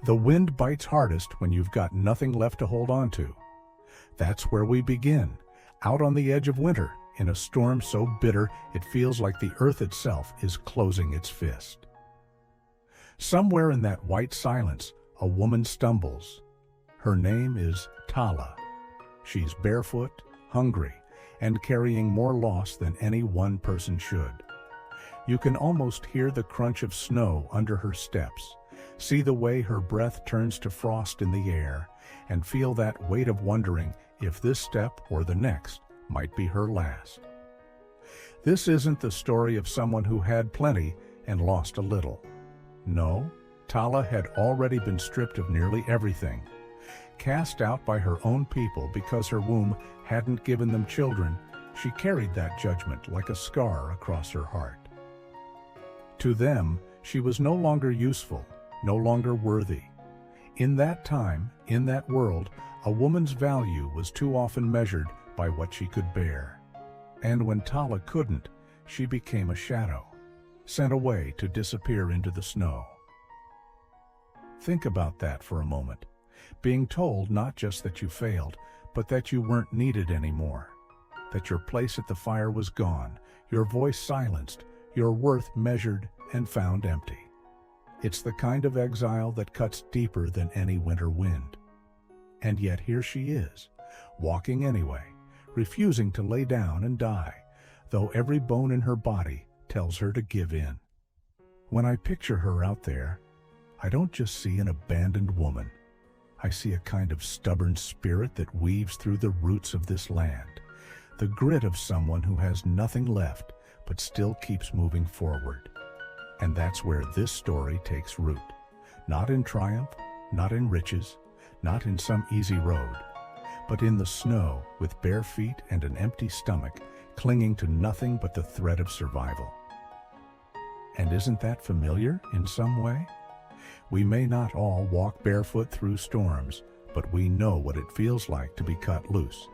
The wind bites hardest when you've got nothing left to hold on to. That's where we begin, out on the edge of winter, in a storm so bitter it feels like the earth itself is closing its fist. Somewhere in that white silence, a woman stumbles. Her name is Tala. She's barefoot, hungry, and carrying more loss than any one person should. You can almost hear the crunch of snow under her steps, see the way her breath turns to frost in the air, and feel that weight of wondering if this step or the next might be her last. This isn't the story of someone who had plenty and lost a little. No, Tala had already been stripped of nearly everything, cast out by her own people because her womb hadn't given them children. She carried that judgment like a scar across her heart. To them, she was no longer useful, no longer worthy. In that time, in that world, a woman's value was too often measured by what she could bear. And when Tala couldn't, she became a shadow, sent away to disappear into the snow. Think about that for a moment, being told not just that you failed, but that you weren't needed anymore, that your place at the fire was gone, your voice silenced, your worth measured and found empty. It's the kind of exile that cuts deeper than any winter wind. And yet here she is, walking anyway, refusing to lay down and die, though every bone in her body tells her to give in. When I picture her out there, I don't just see an abandoned woman. I see a kind of stubborn spirit that weaves through the roots of this land, the grit of someone who has nothing left but still keeps moving forward. And that's where this story takes root. Not in triumph, not in riches, not in some easy road, but in the snow with bare feet and an empty stomach, clinging to nothing but the thread of survival. And isn't that familiar in some way? We may not all walk barefoot through storms, but we know what it feels like to be cut loose,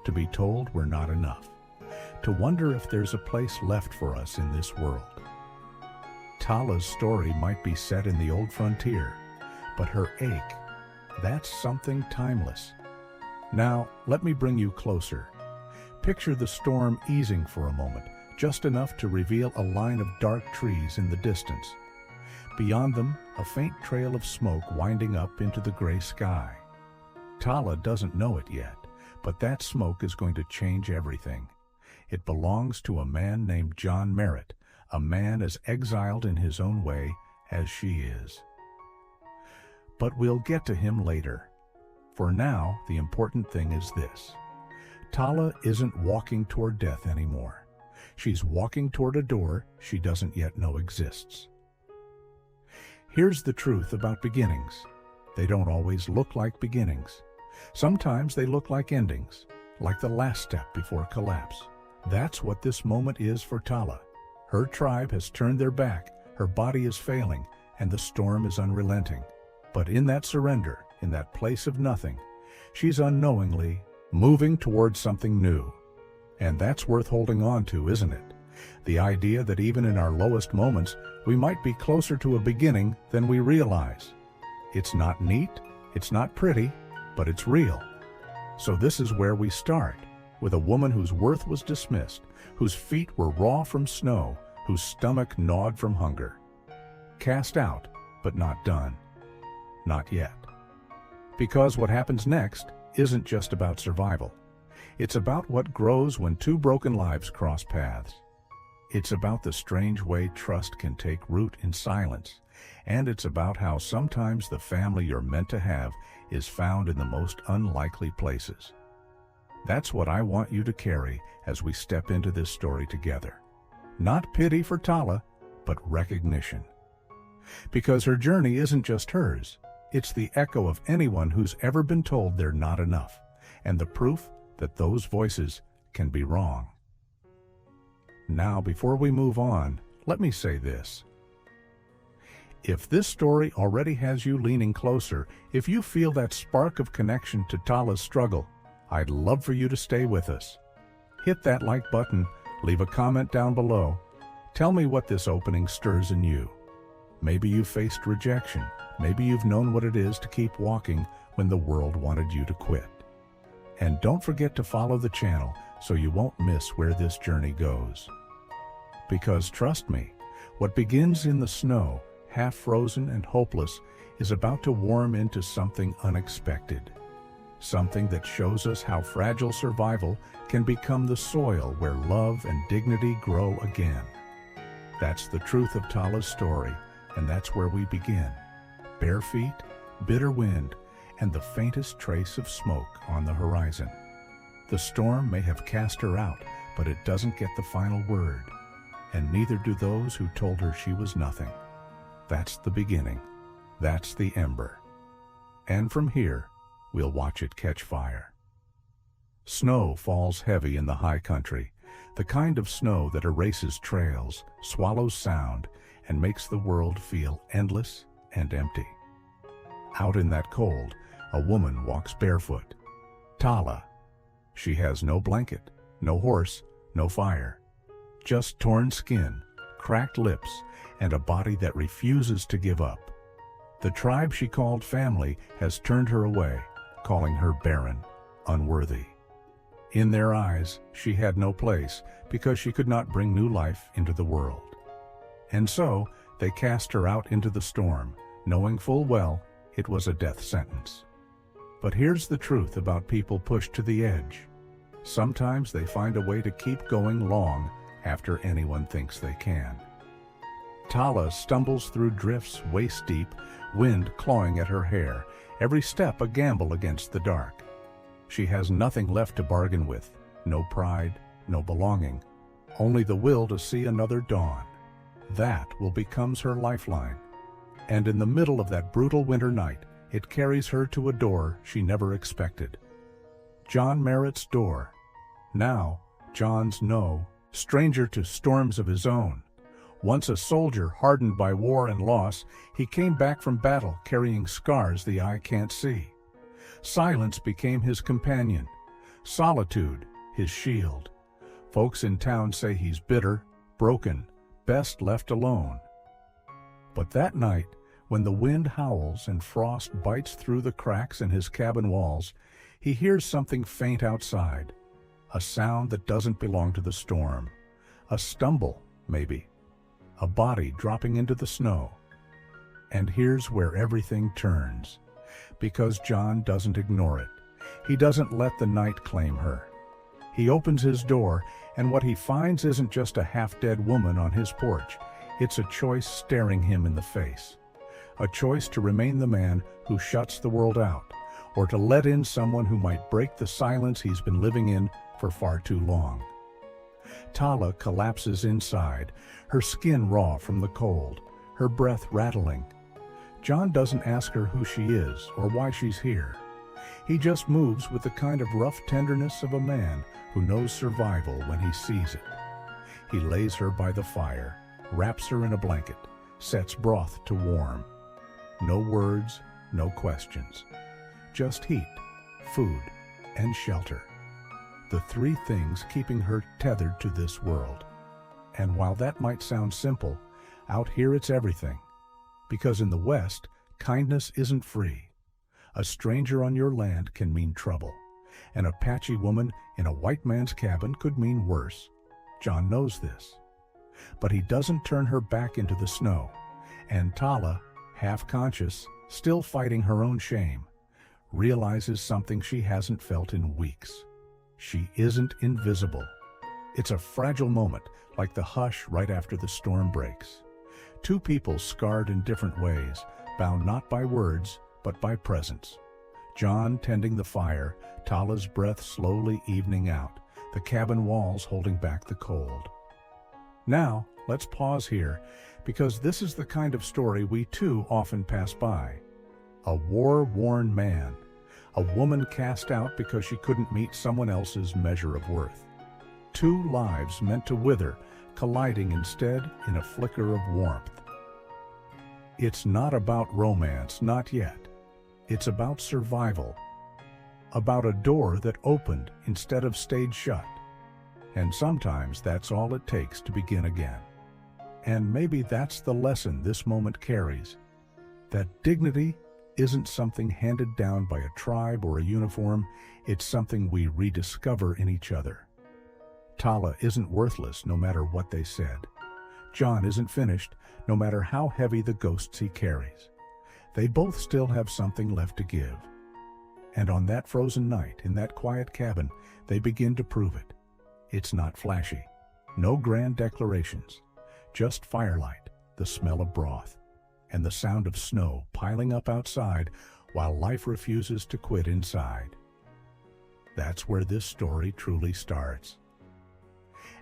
to be told we're not enough, to wonder if there's a place left for us in this world. Tala's story might be set in the old frontier, but her ache, that's something timeless. Now, let me bring you closer. Picture the storm easing for a moment, just enough to reveal a line of dark trees in the distance. Beyond them, a faint trail of smoke winding up into the gray sky. Tala doesn't know it yet, but that smoke is going to change everything. It belongs to a man named John Merritt, a man as exiled in his own way as she is. But we'll get to him later. For now, the important thing is this. Tala isn't walking toward death anymore. She's walking toward a door she doesn't yet know exists. Here's the truth about beginnings. They don't always look like beginnings. Sometimes they look like endings, like the last step before collapse. That's what this moment is for Tala. Her tribe has turned their back, her body is failing, and the storm is unrelenting. But in that surrender, in that place of nothing, she's unknowingly moving towards something new. And that's worth holding on to, isn't it? The idea that even in our lowest moments, we might be closer to a beginning than we realize. It's not neat, it's not pretty, but it's real. So this is where we start, with a woman whose worth was dismissed, whose feet were raw from snow, whose stomach gnawed from hunger. Cast out, but not done. Not yet. Because what happens next isn't just about survival. It's about what grows when two broken lives cross paths. It's about the strange way trust can take root in silence, and it's about how sometimes the family you're meant to have is found in the most unlikely places. That's what I want you to carry as we step into this story together. Not pity for Tala, but recognition. Because her journey isn't just hers, it's the echo of anyone who's ever been told they're not enough, and the proof that those voices can be wrong. Now, before we move on, let me say this. If this story already has you leaning closer, if you feel that spark of connection to Tala's struggle, I'd love for you to stay with us. Hit that like button, leave a comment down below. Tell me what this opening stirs in you. Maybe you've faced rejection. Maybe you've known what it is to keep walking when the world wanted you to quit. And don't forget to follow the channel so you won't miss where this journey goes. Because trust me, what begins in the snow, half frozen and hopeless, is about to warm into something unexpected. Something that shows us how fragile survival can become the soil where love and dignity grow again. That's the truth of Tala's story, and that's where we begin. Bare feet, bitter wind, and the faintest trace of smoke on the horizon. The storm may have cast her out, but it doesn't get the final word, and neither do those who told her she was nothing. That's the beginning. That's the ember. And from here, we'll watch it catch fire. Snow falls heavy in the high country, the kind of snow that erases trails, swallows sound, and makes the world feel endless and empty. Out in that cold, a woman walks barefoot. Tala. She has no blanket, no horse, no fire. Just torn skin, cracked lips, and a body that refuses to give up. The tribe she called family has turned her away, calling her barren, unworthy. In their eyes, she had no place because she could not bring new life into the world. And so, they cast her out into the storm, knowing full well it was a death sentence. But here's the truth about people pushed to the edge. Sometimes they find a way to keep going long after anyone thinks they can. Tala stumbles through drifts waist-deep, wind clawing at her hair, every step a gamble against the dark. She has nothing left to bargain with, no pride, no belonging, only the will to see another dawn. That will become her lifeline. And in the middle of that brutal winter night, it carries her to a door she never expected. John Merritt's door. Now, John's no stranger to storms of his own. Once a soldier hardened by war and loss, he came back from battle carrying scars the eye can't see. Silence became his companion, solitude his shield. Folks in town say he's bitter, broken, best left alone. But that night, when the wind howls and frost bites through the cracks in his cabin walls, he hears something faint outside, a sound that doesn't belong to the storm, a stumble, maybe, a body dropping into the snow. And here's where everything turns, because John doesn't ignore it. He doesn't let the night claim her. He opens his door, and what he finds isn't just a half-dead woman on his porch. It's a choice staring him in the face. A choice to remain the man who shuts the world out, or to let in someone who might break the silence he's been living in for far too long. Tala collapses inside, her skin raw from the cold, her breath rattling. John doesn't ask her who she is or why she's here. He just moves with the kind of rough tenderness of a man who knows survival when he sees it. He lays her by the fire, wraps her in a blanket, sets broth to warm. No words, no questions. Just heat, food, and shelter. The three things keeping her tethered to this world. And while that might sound simple, out here it's everything. Because in the West, kindness isn't free. A stranger on your land can mean trouble. An Apache woman in a white man's cabin could mean worse. John knows this. But he doesn't turn her back into the snow. And Tala, half-conscious, still fighting her own shame, realizes something she hasn't felt in weeks. She isn't invisible. It's a fragile moment, like the hush right after the storm breaks. Two people scarred in different ways, bound not by words, but by presence. John tending the fire, Tala's breath slowly evening out, the cabin walls holding back the cold. Now, let's pause here, because this is the kind of story we too often pass by. A war-worn man, a woman cast out because she couldn't meet someone else's measure of worth. Two lives meant to wither, colliding instead in a flicker of warmth. It's not about romance, not yet. It's about survival. About a door that opened instead of stayed shut. And sometimes that's all it takes to begin again. And maybe that's the lesson this moment carries, that dignity isn't something handed down by a tribe or a uniform, it's something we rediscover in each other. Tala isn't worthless no matter what they said. John isn't finished no matter how heavy the ghosts he carries. They both still have something left to give. And on that frozen night, in that quiet cabin, they begin to prove it. It's not flashy. No grand declarations. Just firelight, the smell of broth, and the sound of snow piling up outside while life refuses to quit inside. That's where this story truly starts.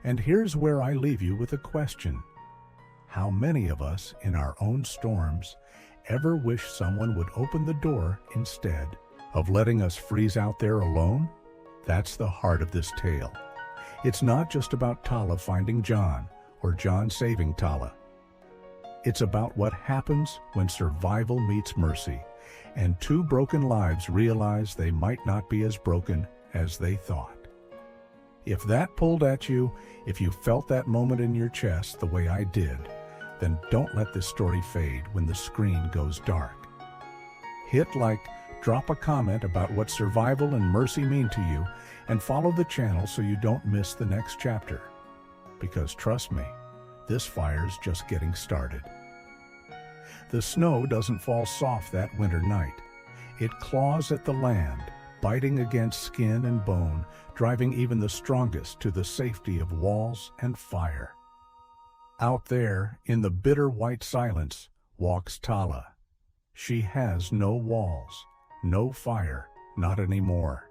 And here's where I leave you with a question. How many of us in our own storms ever wish someone would open the door instead of letting us freeze out there alone? That's the heart of this tale. It's not just about Tala finding John or John saving Tala. It's about what happens when survival meets mercy and two broken lives realize they might not be as broken as they thought. If that pulled at you, if you felt that moment in your chest the way I did, then don't let this story fade when the screen goes dark. Hit like, drop a comment about what survival and mercy mean to you, and follow the channel so you don't miss the next chapter. Because trust me, this fire's just getting started. The snow doesn't fall soft that winter night. It claws at the land, biting against skin and bone, driving even the strongest to the safety of walls and fire. Out there, in the bitter white silence, walks Tala. She has no walls, no fire, not anymore.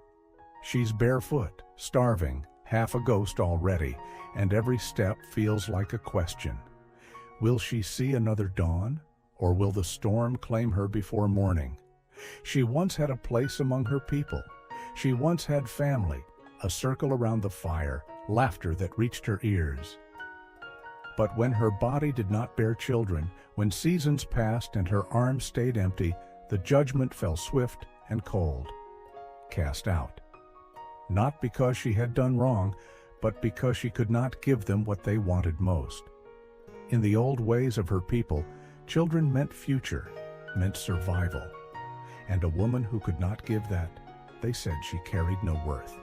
She's barefoot, starving, half a ghost already, and every step feels like a question. Will she see another dawn, or will the storm claim her before morning? She once had a place among her people. She once had family, a circle around the fire, laughter that reached her ears. But when her body did not bear children, when seasons passed and her arms stayed empty, the judgment fell swift and cold. Cast out. Not because she had done wrong, but because she could not give them what they wanted most. In the old ways of her people, children meant future, meant survival. And a woman who could not give that, they said she carried no worth.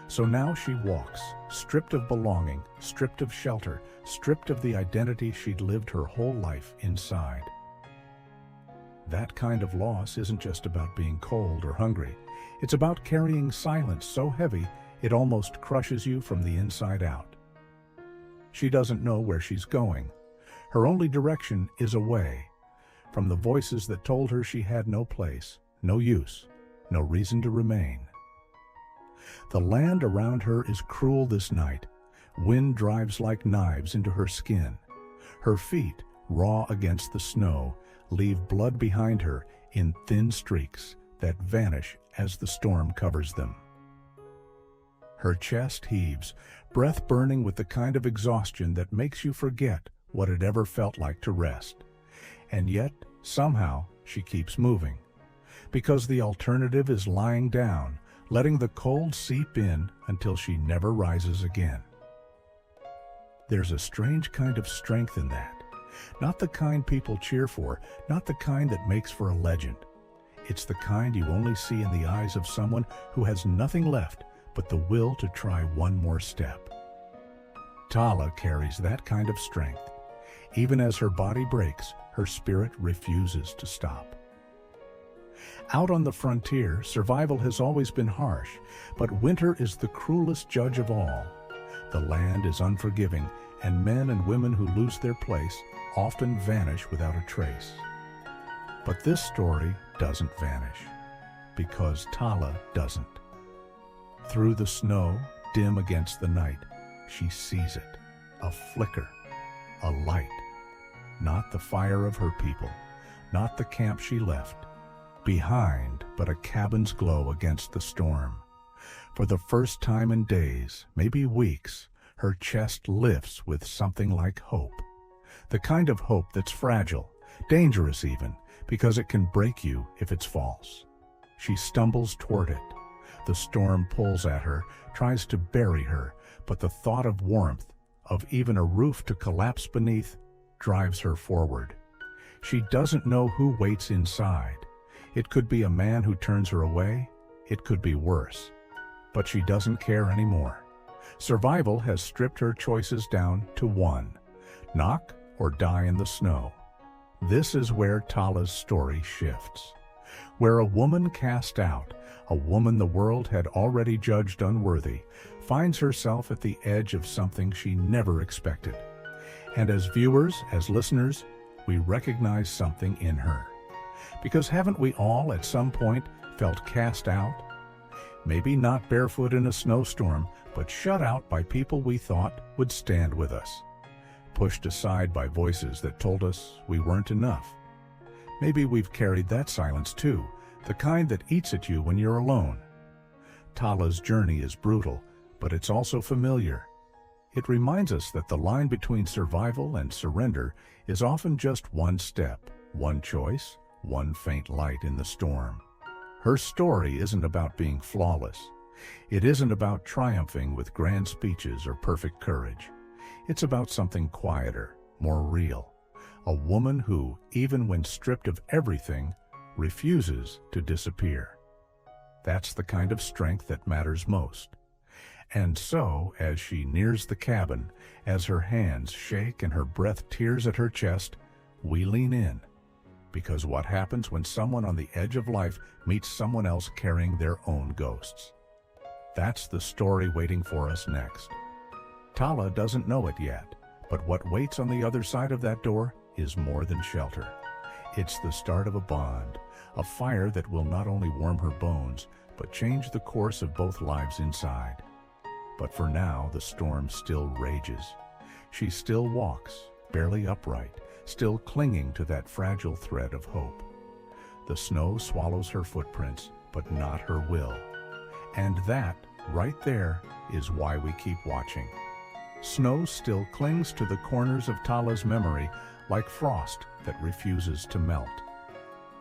So now she walks, stripped of belonging, stripped of shelter, stripped of the identity she'd lived her whole life inside. That kind of loss isn't just about being cold or hungry. It's about carrying silence so heavy it almost crushes you from the inside out. She doesn't know where she's going. Her only direction is away, from the voices that told her she had no place, no use, no reason to remain. The land around her is cruel this night. Wind drives like knives into her skin. Her feet, raw against the snow, leave blood behind her in thin streaks that vanish as the storm covers them. Her chest heaves, breath burning with the kind of exhaustion that makes you forget what it ever felt like to rest. And yet, somehow, she keeps moving. Because the alternative is lying down, letting the cold seep in until she never rises again. There's a strange kind of strength in that. Not the kind people cheer for, not the kind that makes for a legend. It's the kind you only see in the eyes of someone who has nothing left but the will to try one more step. Tala carries that kind of strength. Even as her body breaks, her spirit refuses to stop. Out on the frontier, survival has always been harsh, but winter is the cruelest judge of all. The land is unforgiving, and men and women who lose their place often vanish without a trace. But this story doesn't vanish, because Tala doesn't. Through the snow, dim against the night, she sees it, a flicker, a light. Not the fire of her people, not the camp she left behind, but a cabin's glow against the storm. For the first time in days, maybe weeks, her chest lifts with something like hope. The kind of hope that's fragile, dangerous even, because it can break you if it's false. She stumbles toward it. The storm pulls at her, tries to bury her, but the thought of warmth, of even a roof to collapse beneath, drives her forward. She doesn't know who waits inside. It could be a man who turns her away. It could be worse. But she doesn't care anymore. Survival has stripped her choices down to one: knock or die in the snow. This is where Tala's story shifts. Where a woman cast out, a woman the world had already judged unworthy, finds herself at the edge of something she never expected. And as viewers, as listeners, we recognize something in her. Because haven't we all at some point felt cast out? Maybe not barefoot in a snowstorm, but shut out by people we thought would stand with us. Pushed aside by voices that told us we weren't enough. Maybe we've carried that silence too, the kind that eats at you when you're alone. Tala's journey is brutal, but it's also familiar. It reminds us that the line between survival and surrender is often just one step, one choice, one faint light in the storm. Her story isn't about being flawless. It isn't about triumphing with grand speeches or perfect courage. It's about something quieter, more real. A woman who, even when stripped of everything, refuses to disappear. That's the kind of strength that matters most. And so, as she nears the cabin, as her hands shake and her breath tears at her chest, we lean in. Because what happens when someone on the edge of life meets someone else carrying their own ghosts? That's the story waiting for us next. Tala doesn't know it yet, but what waits on the other side of that door is more than shelter. It's the start of a bond, a fire that will not only warm her bones, but change the course of both lives inside. But for now, the storm still rages. She still walks, barely upright, still clinging to that fragile thread of hope. The snow swallows her footprints, but not her will. And that, right there, is why we keep watching. Snow still clings to the corners of Tala's memory like frost that refuses to melt.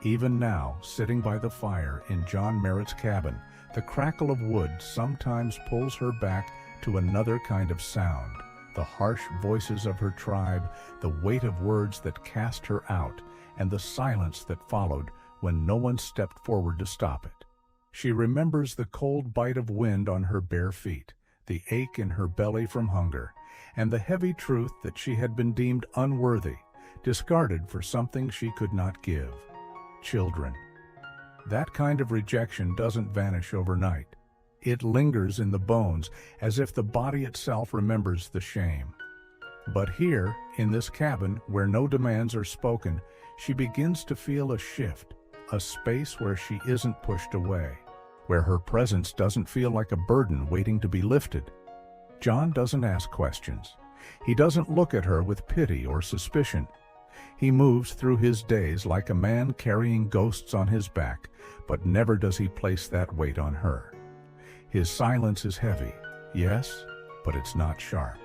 Even now, sitting by the fire in John Merritt's cabin, the crackle of wood sometimes pulls her back to another kind of sound, the harsh voices of her tribe, the weight of words that cast her out, and the silence that followed when no one stepped forward to stop it. She remembers the cold bite of wind on her bare feet, the ache in her belly from hunger, and the heavy truth that she had been deemed unworthy, discarded for something she could not give: children. That kind of rejection doesn't vanish overnight. It lingers in the bones, as if the body itself remembers the shame. But here, in this cabin, where no demands are spoken, she begins to feel a shift, a space where she isn't pushed away, where her presence doesn't feel like a burden waiting to be lifted. John doesn't ask questions. He doesn't look at her with pity or suspicion. He moves through his days like a man carrying ghosts on his back, but never does he place that weight on her. His silence is heavy, yes, but it's not sharp.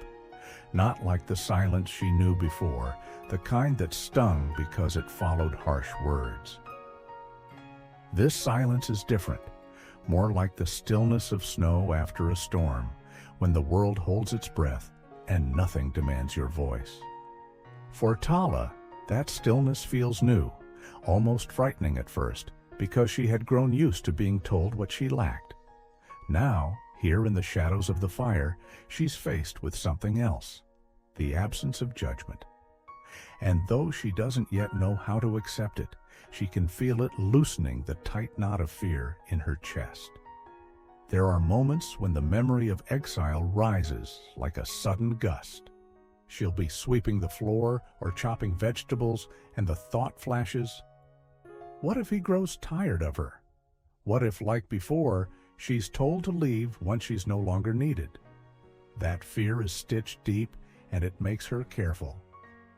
Not like the silence she knew before, the kind that stung because it followed harsh words. This silence is different, more like the stillness of snow after a storm, when the world holds its breath and nothing demands your voice. For Tala, that stillness feels new, almost frightening at first, because she had grown used to being told what she lacked. Now, here in the shadows of the fire, she's faced with something else: the absence of judgment. And though she doesn't yet know how to accept it, she can feel it loosening the tight knot of fear in her chest. There are moments when the memory of exile rises like a sudden gust. She'll be sweeping the floor or chopping vegetables, and the thought flashes: what if he grows tired of her? What if, like before, she's told to leave once she's no longer needed? That fear is stitched deep, and it makes her careful.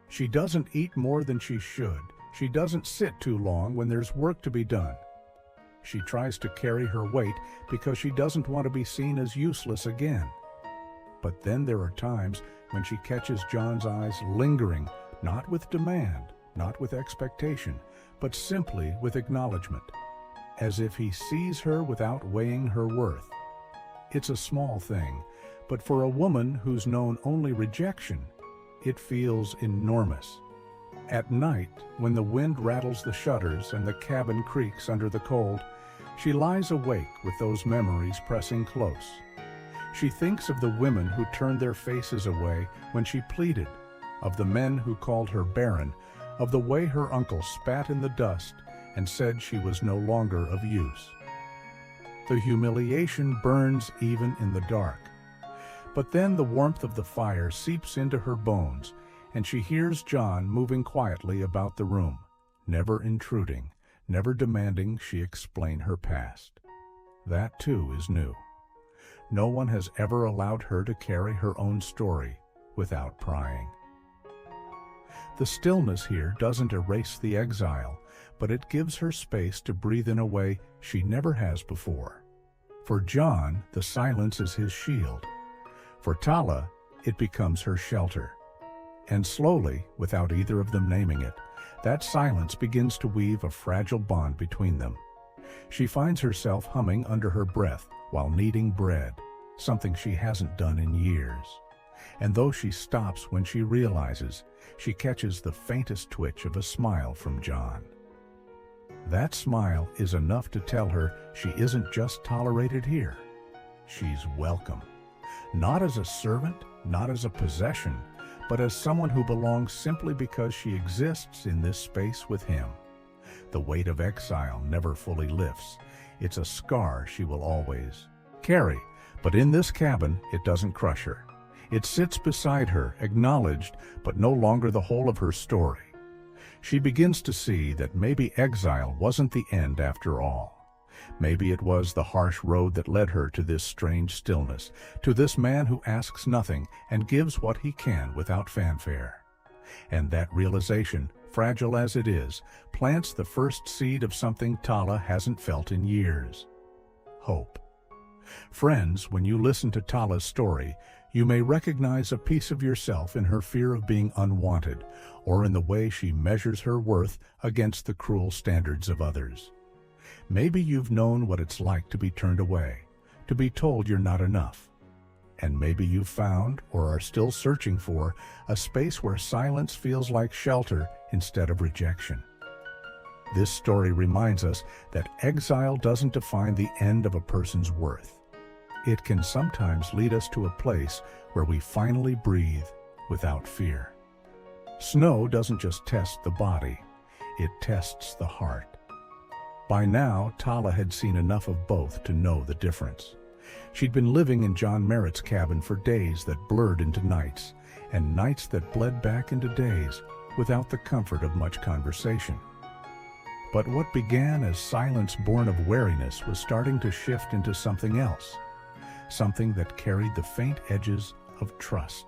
She doesn't eat more than she should. She doesn't sit too long when there's work to be done. She tries to carry her weight because she doesn't want to be seen as useless again. But then there are times when she catches John's eyes lingering, not with demand, not with expectation, but simply with acknowledgement, as if he sees her without weighing her worth. It's a small thing, But for a woman who's known only rejection, it feels enormous. At night, when the wind rattles the shutters and the cabin creaks under the cold, she lies awake with those memories pressing close. She thinks of the women who turned their faces away when she pleaded, of the men who called her barren, of the way her uncle spat in the dust and said she was no longer of use. The humiliation burns even in the dark. But then the warmth of the fire seeps into her bones, and she hears John moving quietly about the room, never intruding, never demanding she explain her past. That too is new. No one has ever allowed her to carry her own story without prying. The stillness here doesn't erase the exile, but it gives her space to breathe in a way she never has before. For John, the silence is his shield. For Tala, it becomes her shelter. And slowly, without either of them naming it, that silence begins to weave a fragile bond between them. She finds herself humming under her breath while kneading bread, something she hasn't done in years. And though she stops when she realizes, she catches the faintest twitch of a smile from John. That smile is enough to tell her she isn't just tolerated here. She's welcome. Not as a servant, not as a possession, but as someone who belongs simply because she exists in this space with him. The weight of exile never fully lifts. It's a scar she will always carry, but in this cabin, it doesn't crush her. It sits beside her, acknowledged, but no longer the whole of her story. She begins to see that maybe exile wasn't the end after all. Maybe it was the harsh road that led her to this strange stillness, to this man who asks nothing and gives what he can without fanfare. And that realization, fragile as it is, plants the first seed of something Tala hasn't felt in years: hope. Friends, when you listen to Tala's story, you may recognize a piece of yourself in her fear of being unwanted, or in the way she measures her worth against the cruel standards of others. Maybe you've known what it's like to be turned away, to be told you're not enough. And maybe you've found, or are still searching for, a space where silence feels like shelter instead of rejection. This story reminds us that exile doesn't define the end of a person's worth. It can sometimes lead us to a place where we finally breathe without fear. Snow doesn't just test the body, it tests the heart. By now, Tala had seen enough of both to know the difference. She'd been living in John Merritt's cabin for days that blurred into nights, and nights that bled back into days without the comfort of much conversation. But what began as silence born of wariness was starting to shift into something else, something that carried the faint edges of trust.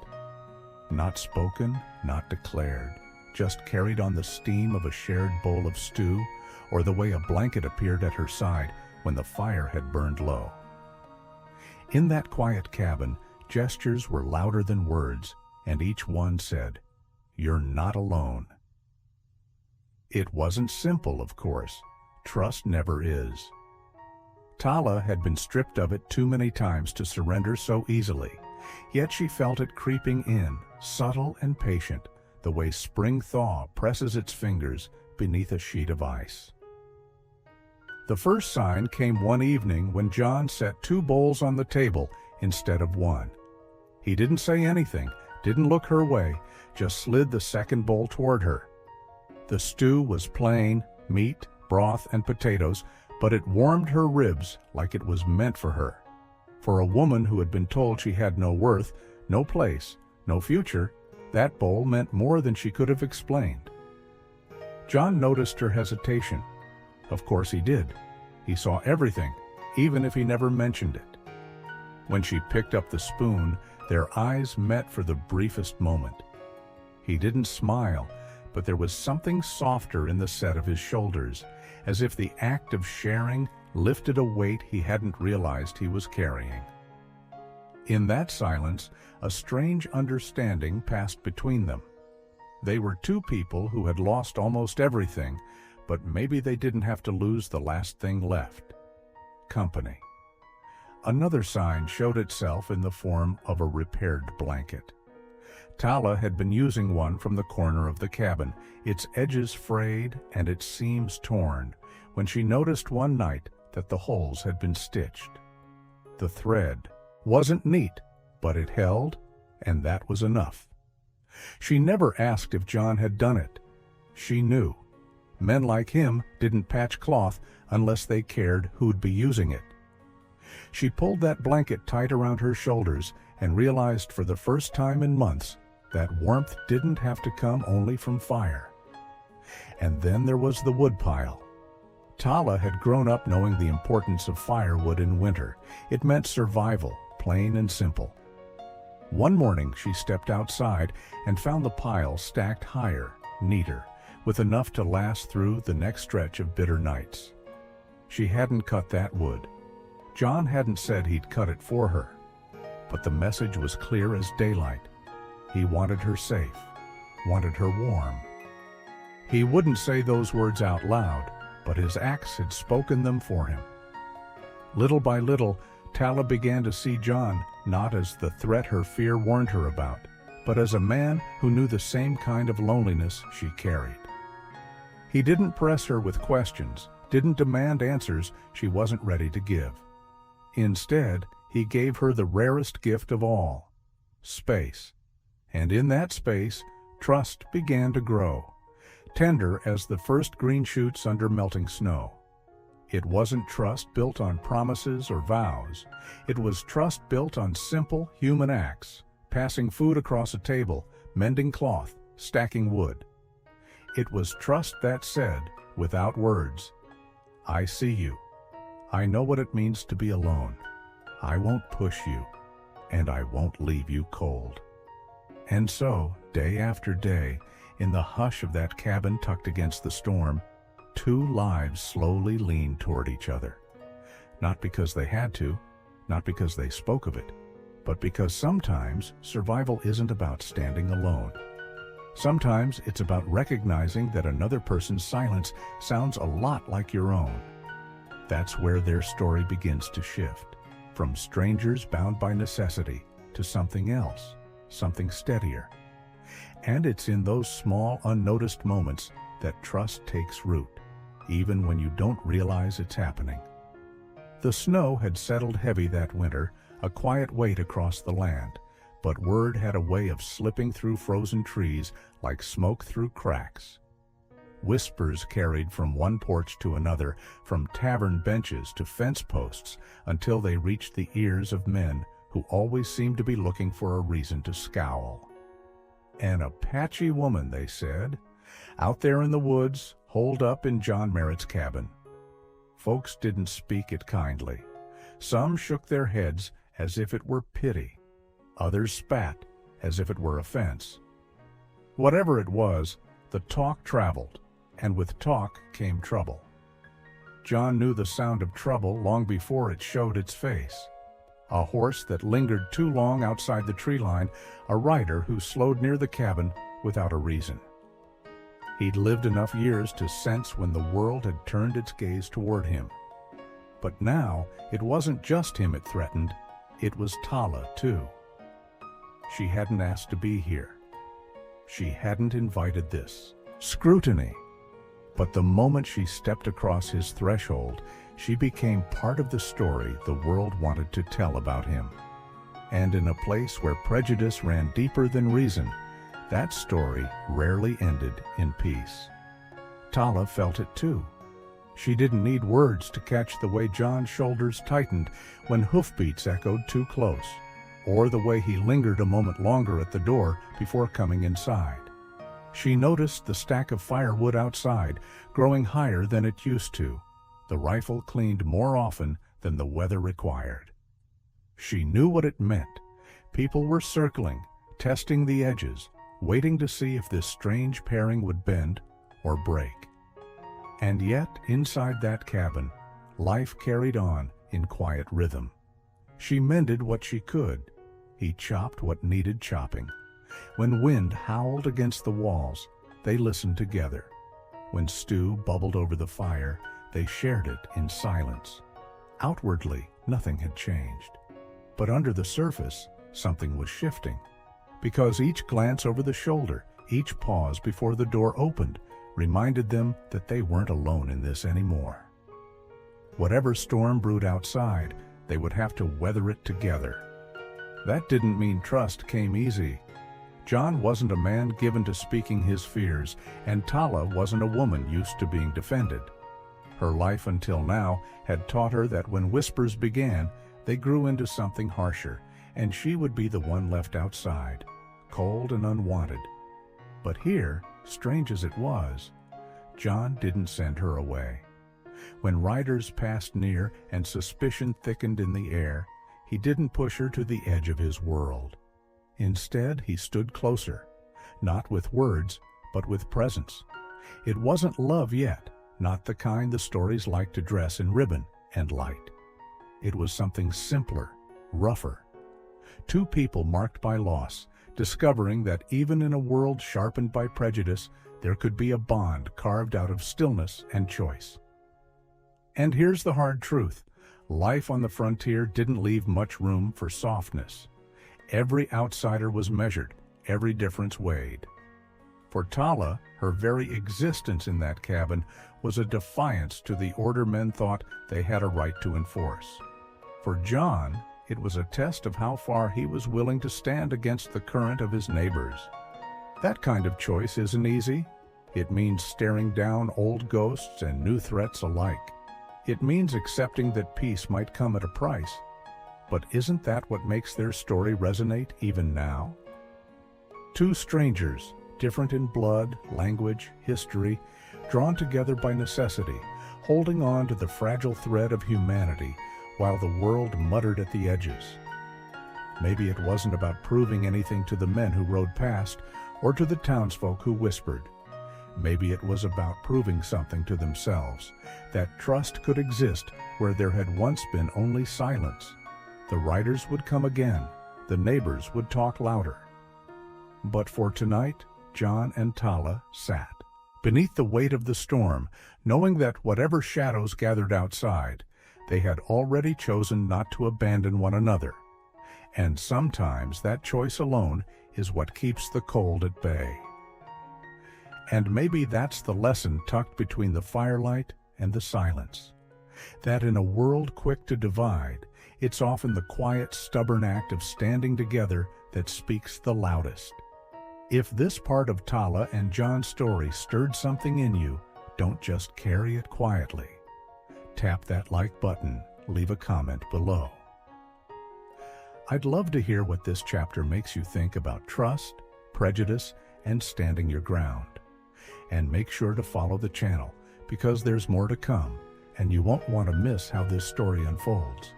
Not spoken, not declared, just carried on the steam of a shared bowl of stew, or the way a blanket appeared at her side when the fire had burned low. In that quiet cabin, gestures were louder than words, and each one said, "You're not alone." It wasn't simple, of course. Trust never is. Tala had been stripped of it too many times to surrender so easily, yet she felt it creeping in, subtle and patient, the way spring thaw presses its fingers beneath a sheet of ice. The first sign came one evening when John set 2 bowls on the table instead of 1. He didn't say anything, didn't look her way, just slid the second bowl toward her. The stew was plain, meat, broth, and potatoes, but it warmed her ribs like it was meant for her. For a woman who had been told she had no worth, no place, no future, that bowl meant more than she could have explained. John noticed her hesitation. Of course he did. He saw everything, even if he never mentioned it. When she picked up the spoon, their eyes met for the briefest moment. He didn't smile, but there was something softer in the set of his shoulders, as if the act of sharing lifted a weight he hadn't realized he was carrying. In that silence, a strange understanding passed between them. They were 2 people who had lost almost everything, but maybe they didn't have to lose the last thing left: company. Another sign showed itself in the form of a repaired blanket. Tala had been using one from the corner of the cabin, its edges frayed and its seams torn, when she noticed one night that the holes had been stitched. The thread wasn't neat, but it held, and that was enough. She never asked if John had done it. She knew. Men like him didn't patch cloth unless they cared who'd be using it. She pulled that blanket tight around her shoulders and realized for the first time in months that warmth didn't have to come only from fire. And then there was the woodpile. Tala had grown up knowing the importance of firewood in winter. It meant survival, plain and simple. One morning she stepped outside and found the pile stacked higher, neater, with enough to last through the next stretch of bitter nights. She hadn't cut that wood. John hadn't said he'd cut it for her. But the message was clear as daylight. He wanted her safe, wanted her warm. He wouldn't say those words out loud, but his acts had spoken them for him. Little by little, Tala began to see John not as the threat her fear warned her about, but as a man who knew the same kind of loneliness she carried. He didn't press her with questions, didn't demand answers she wasn't ready to give. Instead, he gave her the rarest gift of all, space. And in that space, trust began to grow, tender as the first green shoots under melting snow. It wasn't trust built on promises or vows. It was trust built on simple human acts, passing food across a table, mending cloth, stacking wood. It was trust that said, without words, "I see you. I know what it means to be alone. I won't push you, and I won't leave you cold." And so, day after day, in the hush of that cabin tucked against the storm, two lives slowly leaned toward each other. Not because they had to, not because they spoke of it, but because sometimes survival isn't about standing alone. Sometimes it's about recognizing that another person's silence sounds a lot like your own. That's where their story begins to shift, from strangers bound by necessity to something else, something steadier. And it's in those small, unnoticed moments that trust takes root, even when you don't realize it's happening. The snow had settled heavy that winter, a quiet weight across the land, but word had a way of slipping through frozen trees like smoke through cracks. Whispers carried from one porch to another, from tavern benches to fence posts, until they reached the ears of men who always seemed to be looking for a reason to scowl. An Apache woman, they said, out there in the woods, holed up in John Merritt's cabin. Folks didn't speak it kindly. Some shook their heads as if it were pity. Others spat as if it were offense. Whatever it was, the talk traveled, and with talk came trouble. John knew the sound of trouble long before it showed its face. A horse that lingered too long outside the tree line, a rider who slowed near the cabin without a reason. He'd lived enough years to sense when the world had turned its gaze toward him. But now, it wasn't just him it threatened, it was Tala, too. She hadn't asked to be here. She hadn't invited this scrutiny. But the moment she stepped across his threshold, she became part of the story the world wanted to tell about him. And in a place where prejudice ran deeper than reason, that story rarely ended in peace. Tala felt it too. She didn't need words to catch the way John's shoulders tightened when hoofbeats echoed too close, or the way he lingered a moment longer at the door before coming inside. She noticed the stack of firewood outside, growing higher than it used to, the rifle cleaned more often than the weather required. She knew what it meant. People were circling, testing the edges, waiting to see if this strange pairing would bend or break. And yet, inside that cabin, life carried on in quiet rhythm. She mended what she could. He chopped what needed chopping. When wind howled against the walls, they listened together. When stew bubbled over the fire, they shared it in silence. Outwardly, nothing had changed. But under the surface, something was shifting. Because each glance over the shoulder, each pause before the door opened, reminded them that they weren't alone in this anymore. Whatever storm brewed outside, they would have to weather it together. That didn't mean trust came easy. John wasn't a man given to speaking his fears, and Tala wasn't a woman used to being defended. Her life until now had taught her that when whispers began, they grew into something harsher, and she would be the one left outside, cold and unwanted. But here, strange as it was, John didn't send her away. When riders passed near and suspicion thickened in the air, he didn't push her to the edge of his world. Instead, he stood closer, not with words, but with presence. It wasn't love yet, not the kind the stories like to dress in ribbon and light. It was something simpler, rougher. Two people marked by loss, discovering that even in a world sharpened by prejudice, there could be a bond carved out of stillness and choice. And here's the hard truth. Life on the frontier didn't leave much room for softness. Every outsider was measured, every difference weighed. For Tala, her very existence in that cabin was a defiance to the order men thought they had a right to enforce. For John, it was a test of how far he was willing to stand against the current of his neighbors. That kind of choice isn't easy. It means staring down old ghosts and new threats alike. It means accepting that peace might come at a price. But isn't that what makes their story resonate even now? Two strangers, different in blood, language, history, drawn together by necessity, holding on to the fragile thread of humanity while the world muttered at the edges. Maybe it wasn't about proving anything to the men who rode past or to the townsfolk who whispered. Maybe it was about proving something to themselves, that trust could exist where there had once been only silence. The riders would come again, the neighbors would talk louder. But for tonight, John and Tala sat, beneath the weight of the storm, knowing that whatever shadows gathered outside, they had already chosen not to abandon one another. And sometimes that choice alone is what keeps the cold at bay. And maybe that's the lesson tucked between the firelight and the silence. That in a world quick to divide, it's often the quiet, stubborn act of standing together that speaks the loudest. If this part of Tala and John's story stirred something in you, don't just carry it quietly. Tap that like button, leave a comment below. I'd love to hear what this chapter makes you think about trust, prejudice, and standing your ground. And make sure to follow the channel, because there's more to come, and you won't want to miss how this story unfolds.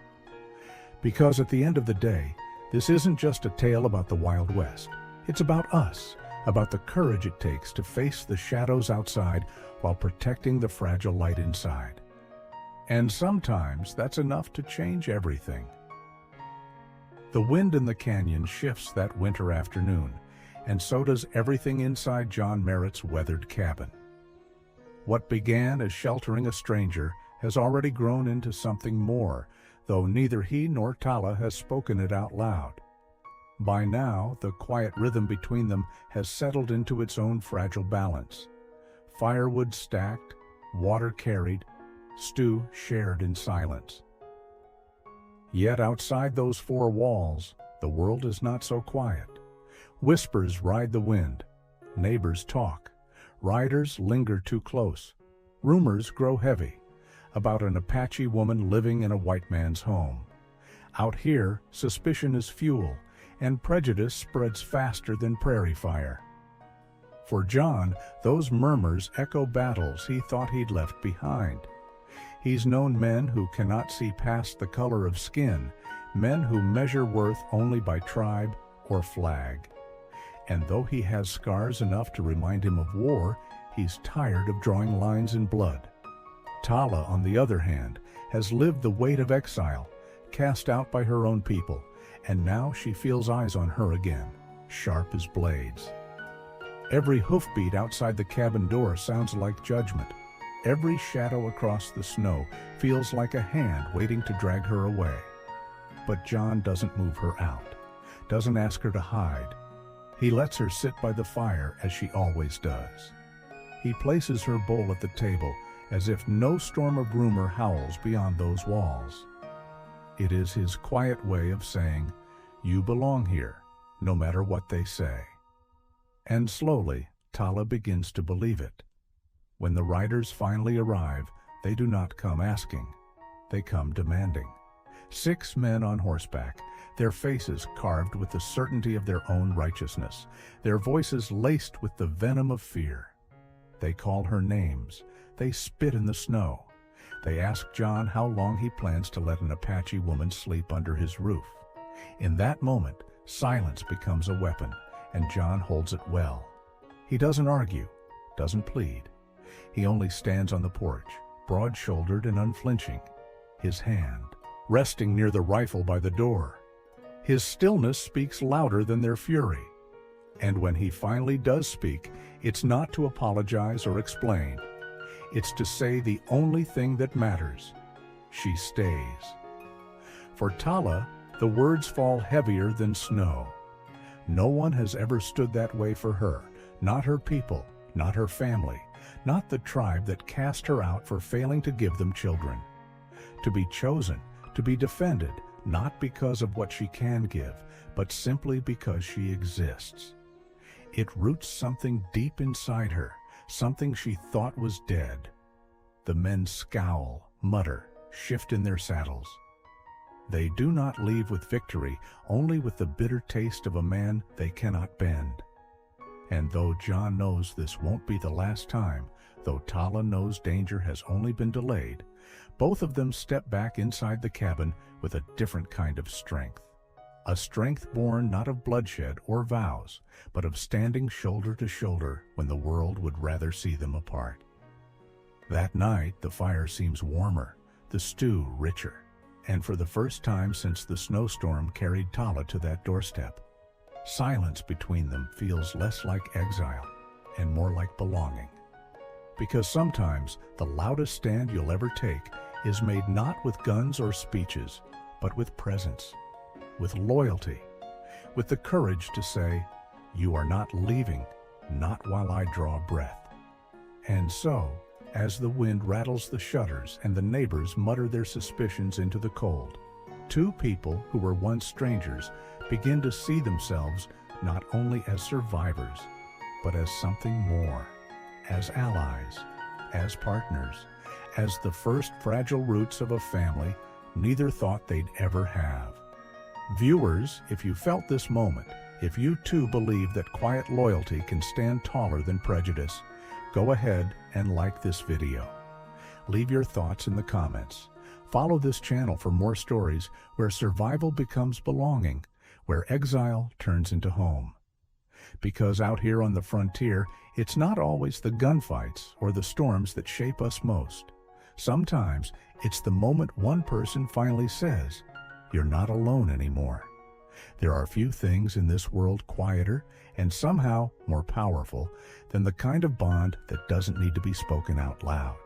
Because at the end of the day, this isn't just a tale about the Wild West. It's about us, about the courage it takes to face the shadows outside while protecting the fragile light inside. And sometimes that's enough to change everything. The wind in the canyon shifts that winter afternoon, and so does everything inside John Merritt's weathered cabin. What began as sheltering a stranger has already grown into something more, though neither he nor Tala has spoken it out loud. By now, the quiet rhythm between them has settled into its own fragile balance. Firewood stacked, water carried, stew shared in silence. Yet outside those four walls, the world is not so quiet. Whispers ride the wind, neighbors talk, riders linger too close, rumors grow heavy about an Apache woman living in a white man's home. Out here, suspicion is fuel, and prejudice spreads faster than prairie fire. For John, those murmurs echo battles he thought he'd left behind. He's known men who cannot see past the color of skin, men who measure worth only by tribe or flag. And though he has scars enough to remind him of war, he's tired of drawing lines in blood. Tala, on the other hand, has lived the weight of exile, cast out by her own people, and now she feels eyes on her again, sharp as blades. Every hoofbeat outside the cabin door sounds like judgment. Every shadow across the snow feels like a hand waiting to drag her away. But John doesn't move her out, doesn't ask her to hide. He lets her sit by the fire as she always does. He places her bowl at the table as if no storm of rumor howls beyond those walls. It is his quiet way of saying, "You belong here, no matter what they say." And slowly, Tala begins to believe it. When the riders finally arrive, they do not come asking. They come demanding. 6 men on horseback, their faces carved with the certainty of their own righteousness, their voices laced with the venom of fear. They call her names. They spit in the snow. They ask John how long he plans to let an Apache woman sleep under his roof. In that moment, silence becomes a weapon, and John holds it well. He doesn't argue, doesn't plead. He only stands on the porch, broad-shouldered and unflinching, his hand resting near the rifle by the door. His stillness speaks louder than their fury. And when he finally does speak, it's not to apologize or explain. It's to say the only thing that matters. She stays. For Tala, the words fall heavier than snow. No one has ever stood that way for her, not her people, not her family, not the tribe that cast her out for failing to give them children. To be chosen, to be defended, not because of what she can give, but simply because she exists. It roots something deep inside her, something she thought was dead. The men scowl, mutter, shift in their saddles. They do not leave with victory, only with the bitter taste of a man they cannot bend. And though John knows this won't be the last time, though Tala knows danger has only been delayed, both of them step back inside the cabin with a different kind of strength. A strength born not of bloodshed or vows, but of standing shoulder to shoulder when the world would rather see them apart. That night, the fire seems warmer, the stew richer, and for the first time since the snowstorm carried Tala to that doorstep, silence between them feels less like exile and more like belonging. Because sometimes the loudest stand you'll ever take is made not with guns or speeches, but with presence, with loyalty, with the courage to say, "You are not leaving, not while I draw breath." And so, as the wind rattles the shutters and the neighbors mutter their suspicions into the cold, 2 people who were once strangers begin to see themselves not only as survivors, but as something more, as allies, as partners, as the first fragile roots of a family neither thought they'd ever have. Viewers, if you felt this moment, if you too believe that quiet loyalty can stand taller than prejudice, go ahead and like this video. Leave your thoughts in the comments. Follow this channel for more stories where survival becomes belonging, where exile turns into home. Because out here on the frontier, it's not always the gunfights or the storms that shape us most. Sometimes it's the moment one person finally says, "You're not alone anymore." There are few things in this world quieter and somehow more powerful than the kind of bond that doesn't need to be spoken out loud.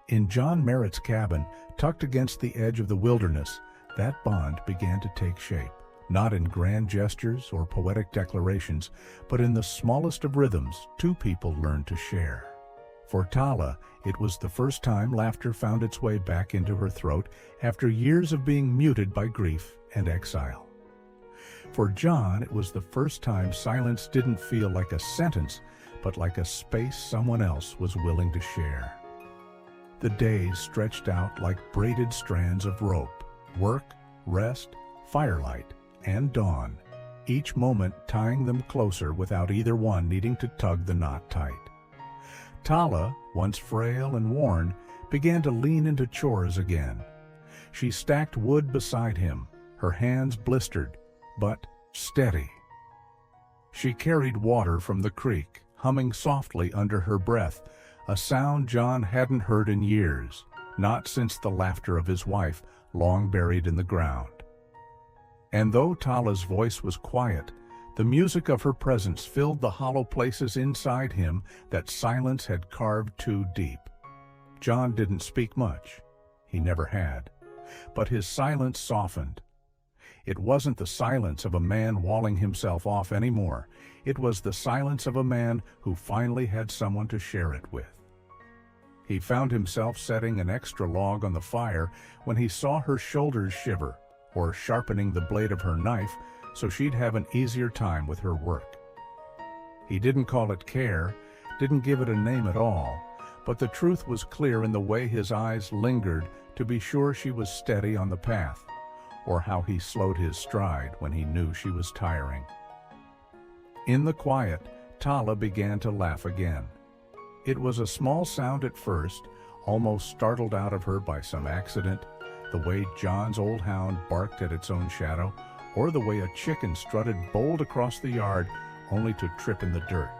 In John Merritt's cabin, tucked against the edge of the wilderness, that bond began to take shape, not in grand gestures or poetic declarations, but in the smallest of rhythms 2 people learned to share. For Tala, it was the first time laughter found its way back into her throat after years of being muted by grief and exile. For John, it was the first time silence didn't feel like a sentence, but like a space someone else was willing to share. The days stretched out like braided strands of rope, work, rest, firelight, and dawn, each moment tying them closer without either one needing to tug the knot tight. Tala, once frail and worn, began to lean into chores again. She stacked wood beside him, her hands blistered, but steady. She carried water from the creek, humming softly under her breath, a sound John hadn't heard in years, not since the laughter of his wife, long buried in the ground. And though Tala's voice was quiet, the music of her presence filled the hollow places inside him that silence had carved too deep. John didn't speak much. He never had. But his silence softened. It wasn't the silence of a man walling himself off anymore. It was the silence of a man who finally had someone to share it with. He found himself setting an extra log on the fire when he saw her shoulders shiver, or sharpening the blade of her knife so she'd have an easier time with her work. He didn't call it care, didn't give it a name at all, but the truth was clear in the way his eyes lingered to be sure she was steady on the path, or how he slowed his stride when he knew she was tiring. In the quiet, Tala began to laugh again. It was a small sound at first, almost startled out of her by some accident, the way John's old hound barked at its own shadow, or the way a chicken strutted bold across the yard only to trip in the dirt.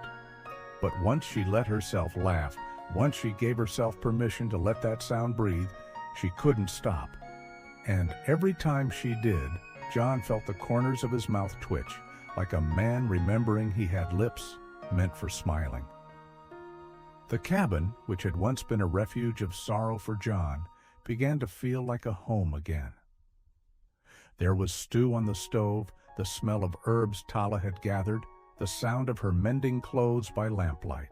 But once she let herself laugh, once she gave herself permission to let that sound breathe, she couldn't stop. And every time she did, John felt the corners of his mouth twitch, like a man remembering he had lips meant for smiling. The cabin, which had once been a refuge of sorrow for John, began to feel like a home again. There was stew on the stove, the smell of herbs Tala had gathered, the sound of her mending clothes by lamplight.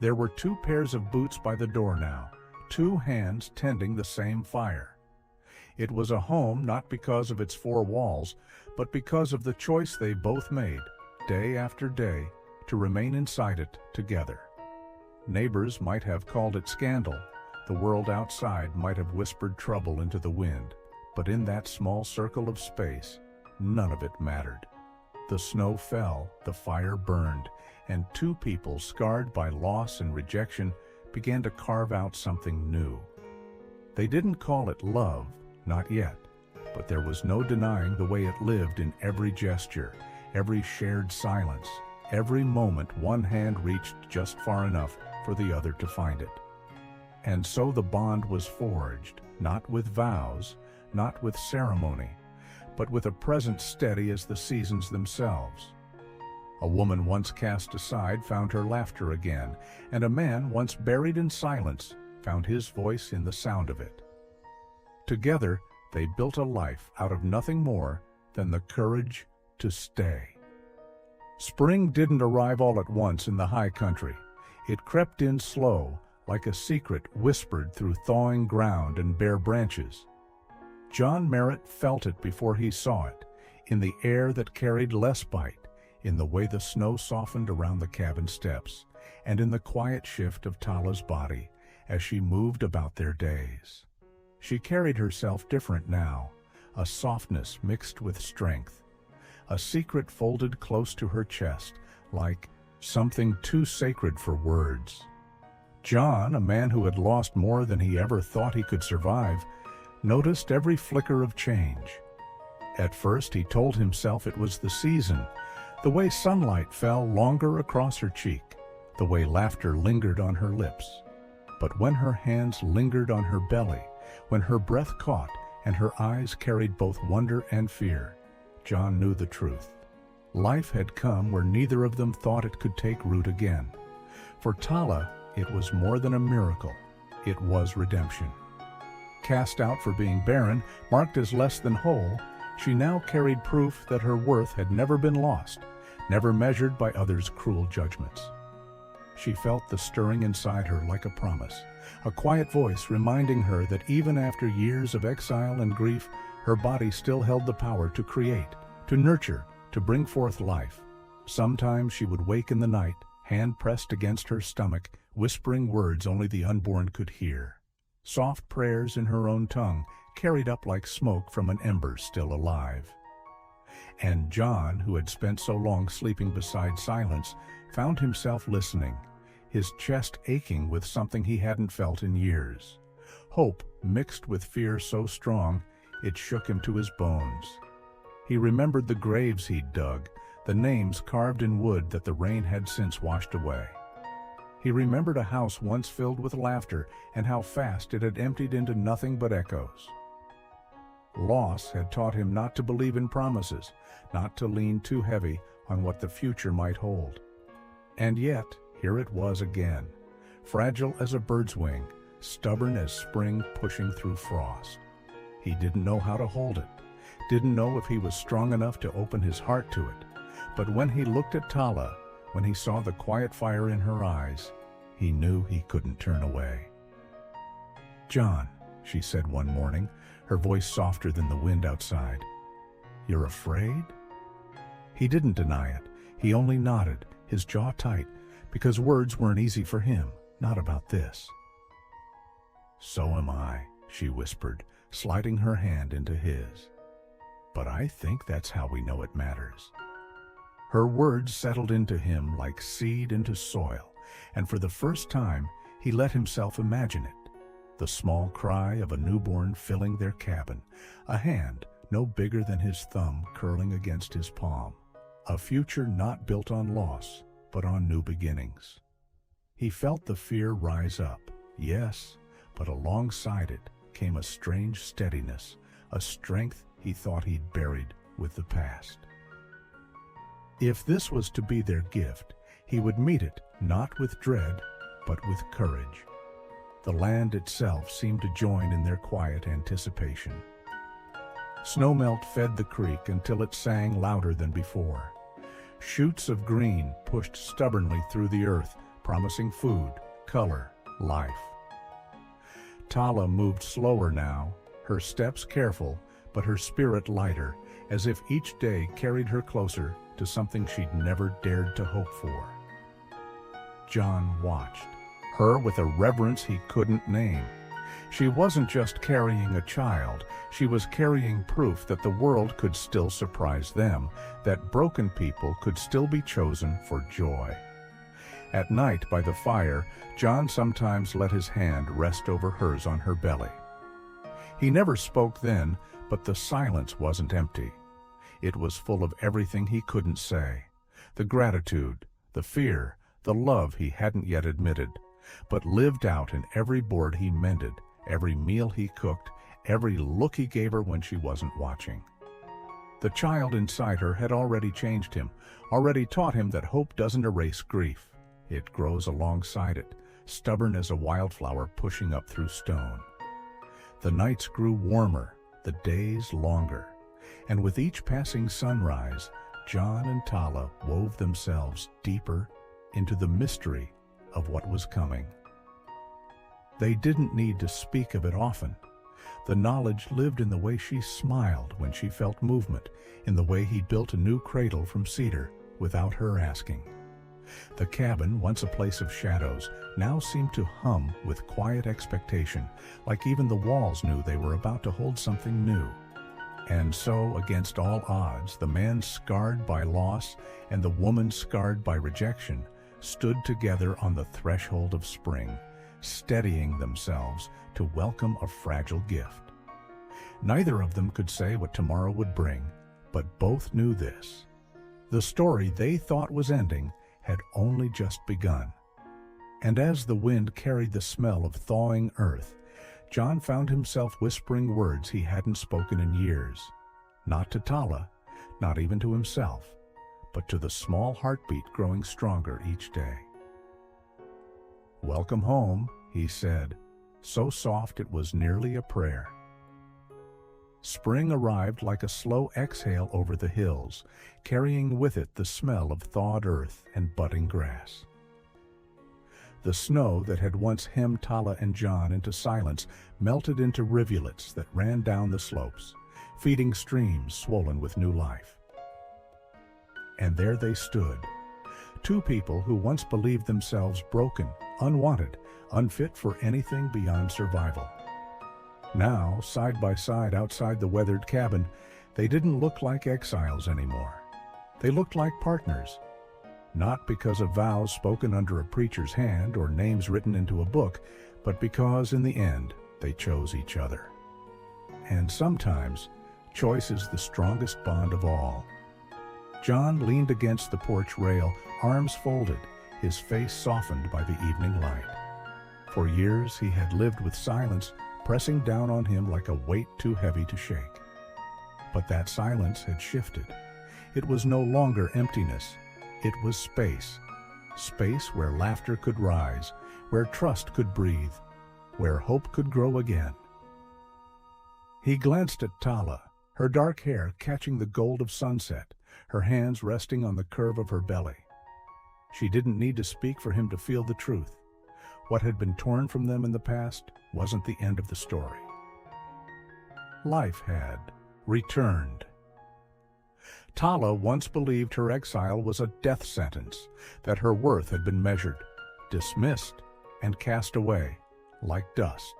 There were 2 pairs of boots by the door now, 2 hands tending the same fire. It was a home not because of its 4 walls, but because of the choice they both made, day after day, to remain inside it together. Neighbors might have called it scandal, the world outside might have whispered trouble into the wind, but in that small circle of space, none of it mattered. The snow fell, the fire burned, and 2 people scarred by loss and rejection began to carve out something new. They didn't call it love, not yet, but there was no denying the way it lived in every gesture, every shared silence, every moment one hand reached just far enough for the other to find it. And so the bond was forged, not with vows, not with ceremony, but with a presence steady as the seasons themselves. A woman once cast aside found her laughter again, and a man once buried in silence found his voice in the sound of it. Together, they built a life out of nothing more than the courage to stay. Spring didn't arrive all at once in the high country. It crept in slow, like a secret whispered through thawing ground and bare branches. John Merritt felt it before he saw it, in the air that carried less bite, in the way the snow softened around the cabin steps, and in the quiet shift of Tala's body as she moved about their days. She carried herself different now, a softness mixed with strength, a secret folded close to her chest, like something too sacred for words. John, a man who had lost more than he ever thought he could survive, noticed every flicker of change. At first he told himself it was the season, the way sunlight fell longer across her cheek, the way laughter lingered on her lips. But when her hands lingered on her belly, when her breath caught and her eyes carried both wonder and fear, John knew the truth. Life had come where neither of them thought it could take root again. For Tala, it was more than a miracle. It was redemption. Cast out for being barren, marked as less than whole, she now carried proof that her worth had never been lost, never measured by others' cruel judgments. She felt the stirring inside her like a promise, a quiet voice reminding her that even after years of exile and grief, her body still held the power to create, to nurture, to bring forth life. Sometimes she would wake in the night, hand pressed against her stomach, whispering words only the unborn could hear. Soft prayers in her own tongue, carried up like smoke from an ember still alive. And John, who had spent so long sleeping beside silence, found himself listening, his chest aching with something he hadn't felt in years. Hope mixed with fear so strong, it shook him to his bones. He remembered the graves he'd dug, the names carved in wood that the rain had since washed away. He remembered a house once filled with laughter and how fast it had emptied into nothing but echoes. Loss had taught him not to believe in promises, not to lean too heavy on what the future might hold. And yet, here it was again. fragile as a bird's wing, stubborn as spring pushing through frost. He didn't know how to hold it, didn't know if he was strong enough to open his heart to it. But when he looked at Tala, when he saw the quiet fire in her eyes, he knew he couldn't turn away. "John," she said one morning, her voice softer than the wind outside. "You're afraid?" He didn't deny it. He only nodded, his jaw tight, because words weren't easy for him, not about this. "So am I," she whispered, sliding her hand into his. "But I think that's how we know it matters." Her words settled into him like seed into soil, and for the first time he let himself imagine it. The small cry of a newborn filling their cabin, a hand no bigger than his thumb curling against his palm, a future not built on loss, but on new beginnings. He felt the fear rise up, yes, but alongside it came a strange steadiness, a strength he thought he'd buried with the past. If this was to be their gift, he would meet it not with dread, but with courage. The land itself seemed to join in their quiet anticipation. Snowmelt fed the creek until it sang louder than before. Shoots of green pushed stubbornly through the earth, promising food, color, life. Tala moved slower now, her steps careful, but her spirit lighter, as if each day carried her closer to something she'd never dared to hope for. John watched, her with a reverence he couldn't name. She wasn't just carrying a child, she was carrying proof that the world could still surprise them, that broken people could still be chosen for joy. At night by the fire, John sometimes let his hand rest over hers on her belly. He never spoke then, but the silence wasn't empty. It was full of everything he couldn't say. The gratitude, the fear, the love he hadn't yet admitted, but lived out in every board he mended, every meal he cooked, every look he gave her when she wasn't watching. The child inside her had already changed him, already taught him that hope doesn't erase grief. It grows alongside it, stubborn as a wildflower pushing up through stone. The nights grew warmer, the days longer, and with each passing sunrise, John and Tala wove themselves deeper into the mystery of what was coming. They didn't need to speak of it often. The knowledge lived in the way she smiled when she felt movement, in the way he built a new cradle from cedar without her asking. The cabin, once a place of shadows, now seemed to hum with quiet expectation, like even the walls knew they were about to hold something new. And so, against all odds, the man scarred by loss and the woman scarred by rejection stood together on the threshold of spring, steadying themselves to welcome a fragile gift. Neither of them could say what tomorrow would bring, but both knew this. The story they thought was ending had only just begun. And as the wind carried the smell of thawing earth, John found himself whispering words he hadn't spoken in years. Not to Tala, not even to himself, but to the small heartbeat growing stronger each day. "Welcome home," he said, so soft it was nearly a prayer. Spring arrived like a slow exhale over the hills, carrying with it the smell of thawed earth and budding grass. The snow that had once hemmed Tala and John into silence melted into rivulets that ran down the slopes, feeding streams swollen with new life. And there they stood, two people who once believed themselves broken, unwanted, unfit for anything beyond survival. Now, side by side outside the weathered cabin, they didn't look like exiles anymore. They looked like partners, not because of vows spoken under a preacher's hand or names written into a book, but because in the end they chose each other. And sometimes, choice is the strongest bond of all. John leaned against the porch rail, arms folded, his face softened by the evening light. For years he had lived with silence pressing down on him like a weight too heavy to shake. But that silence had shifted. It was no longer emptiness. It was space. Space where laughter could rise, where trust could breathe, where hope could grow again. He glanced at Tala, her dark hair catching the gold of sunset, her hands resting on the curve of her belly. She didn't need to speak for him to feel the truth. What had been torn from them in the past wasn't the end of the story. Life had returned. Tala once believed her exile was a death sentence, that her worth had been measured, dismissed, and cast away like dust.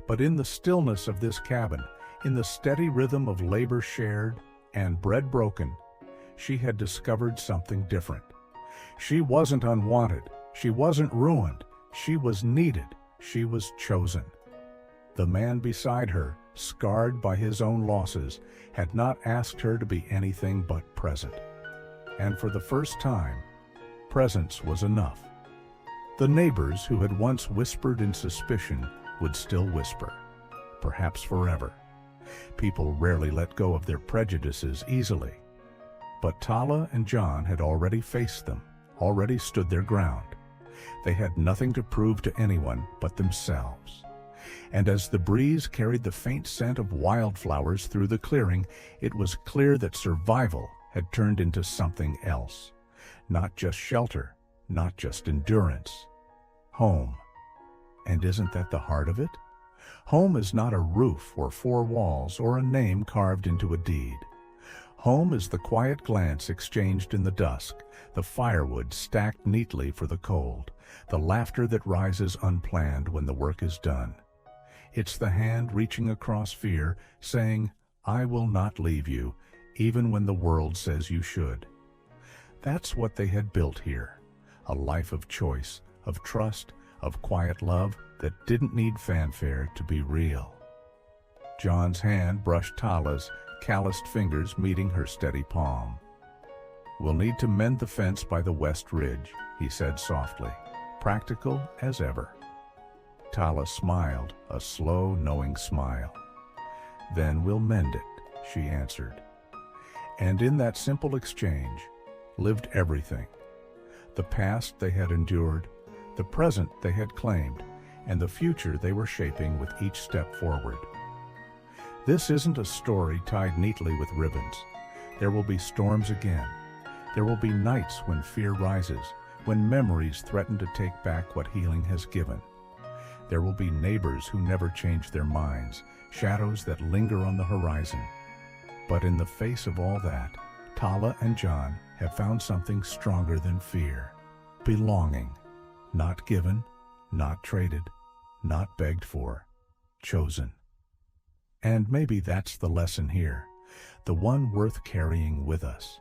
But in the stillness of this cabin, in the steady rhythm of labor shared and bread broken, she had discovered something different. She wasn't unwanted. She wasn't ruined. She was needed. She was chosen. The man beside her, scarred by his own losses, had not asked her to be anything but present. And for the first time, presence was enough. The neighbors who had once whispered in suspicion would still whisper, perhaps forever. People rarely let go of their prejudices easily. But Tala and John had already faced them, already stood their ground. They had nothing to prove to anyone but themselves. And as the breeze carried the faint scent of wildflowers through the clearing, it was clear that survival had turned into something else. Not just shelter, not just endurance. Home. And isn't that the heart of it? Home is not a roof or four walls or a name carved into a deed. Home is the quiet glance exchanged in the dusk, the firewood stacked neatly for the cold, the laughter that rises unplanned when the work is done. It's the hand reaching across fear, saying, "I will not leave you, even when the world says you should." That's what they had built here, a life of choice, of trust, of quiet love that didn't need fanfare to be real. John's hand brushed Tala's, calloused fingers meeting her steady palm. "We'll need to mend the fence by the west ridge," he said softly, practical as ever. Tala smiled, a slow, knowing smile. "Then we'll mend it," she answered. And in that simple exchange lived everything. The past they had endured, the present they had claimed, and the future they were shaping with each step forward. This isn't a story tied neatly with ribbons. There will be storms again. There will be nights when fear rises, when memories threaten to take back what healing has given. There will be neighbors who never change their minds, shadows that linger on the horizon. But in the face of all that, Tala and John have found something stronger than fear. Belonging. Not given, not traded, not begged for, chosen. And maybe that's the lesson here, the one worth carrying with us.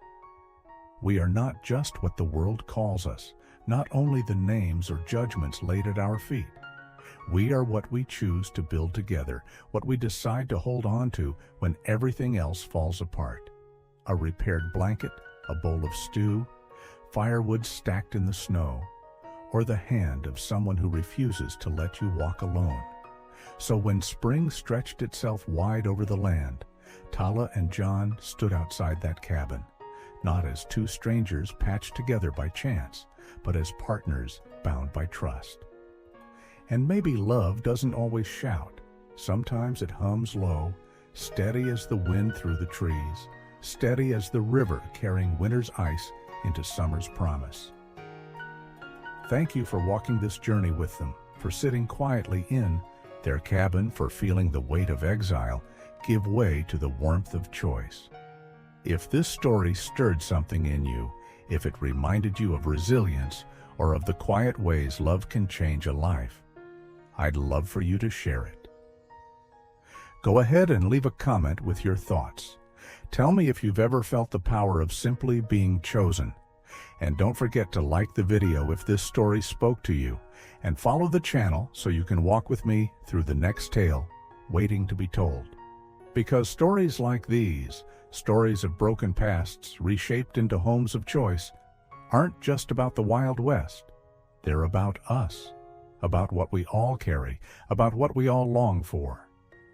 We are not just what the world calls us, not only the names or judgments laid at our feet. We are what we choose to build together, what we decide to hold on to when everything else falls apart. A repaired blanket, a bowl of stew, firewood stacked in the snow, or the hand of someone who refuses to let you walk alone. So when spring stretched itself wide over the land, Tala and John stood outside that cabin, not as two strangers patched together by chance, but as partners bound by trust. And maybe love doesn't always shout. Sometimes it hums low, steady as the wind through the trees, steady as the river carrying winter's ice into summer's promise. Thank you for walking this journey with them, for sitting quietly in their cabin, for feeling the weight of exile give way to the warmth of choice. If this story stirred something in you, if it reminded you of resilience or of the quiet ways love can change a life, I'd love for you to share it. Go ahead and leave a comment with your thoughts. Tell me if you've ever felt the power of simply being chosen. And don't forget to like the video if this story spoke to you, and follow the channel so you can walk with me through the next tale waiting to be told. Because stories like these, stories of broken pasts reshaped into homes of choice, aren't just about the Wild West. They're about us, about what we all carry, about what we all long for.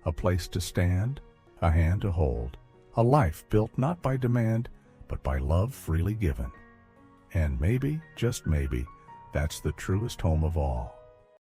A place to stand, a hand to hold, a life built not by demand, but by love freely given. And maybe, just maybe, That's the truest home of all.